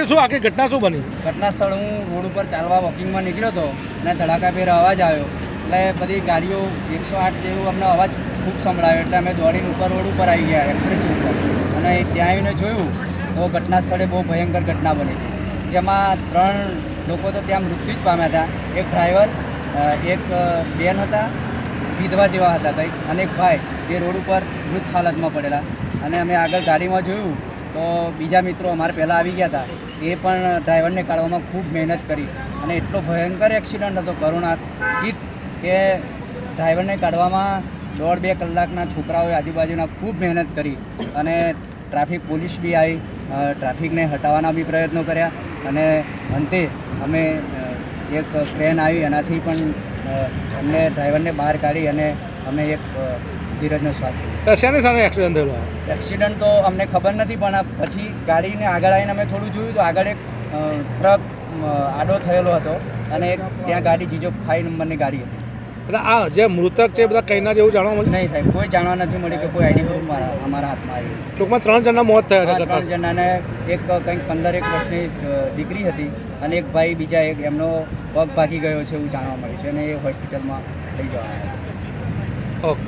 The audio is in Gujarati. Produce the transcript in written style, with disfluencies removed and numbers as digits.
શું આખી ઘટના શું બની? ઘટના સ્થળ હું રોડ ઉપર ચાલવા વોકિંગમાં નીકળ્યો હતો અને ધડાકાભેર અવાજ આવ્યો એટલે બધી ગાડીઓ 108 જેવું અમને અવાજ ખૂબ સંભળાયો એટલે અમે દોડીને ઉપર રોડ ઉપર આવી ગયા એક્સપ્રેસ ઉપર અને ત્યાં આવીને જોયું તો ઘટના સ્થળે બહુ ભયંકર ઘટના બની હતી જેમાં 3 લોકો તો ત્યાં મૃત્યુ જ પામ્યા હતા. એક ડ્રાઈવર, એક બેન હતા, વિધવા જેવા હતા કંઈક, અને એક ભાઈ જે રોડ ઉપર મૃત હાલતમાં પડેલા. અને અમે આગળ ગાડીમાં જોયું તો બીજા મિત્રો અમારે પહેલાં આવી ગયા હતા, એ પણ ડ્રાઈવરને કાઢવામાં ખૂબ મહેનત કરી અને એટલો ભયંકર એક્સિડન્ટ હતો કરુણાતીત કે ડ્રાઈવરને કાઢવામાં 1.5-2 કલાકના છોકરાઓએ આજુબાજુના ખૂબ મહેનત કરી અને ટ્રાફિક પોલીસ બી આવી, ટ્રાફિકને હટાવવાના બી પ્રયત્નો કર્યા અને અંતે અમે એક ક્રેન આવી એનાથી પણ અમને ડ્રાઈવરને બહાર કાઢી અને અમે એક ધીરજનો શ્વાસ લીધો. શેની સાથે એક્સિડન્ટ થયેલો? એક્સિડન્ટ તો અમને ખબર નથી પણ પછી ગાડીને આગળ આવીને અમે થોડું જોયું તો આગળ એક ટ્રક આડો થયેલો હતો અને એક ત્યાં ગાડી જીજો 5 નંબરની ગાડી હતી. એટલે આ જે મૃતક છે એ બધા કઈના જેવું જાણવા મળ્યું? નહીં સાહેબ, કોઈ જાણવા નથી મળ્યું કે કોઈ આઈડી પ્રૂફ અમારા હાથમાં આવ્યું. ટૂંકમાં 3 જણના મોત થયા હતા. 3 જણાને એક કંઈક 15 વર્ષની દીકરી હતી અને એક ભાઈ બીજા એક એમનો પગ ભાગી ગયો છે એવું જાણવા મળ્યું છે અને એ હોસ્પિટલમાં લઈ જવાના. ઓકે.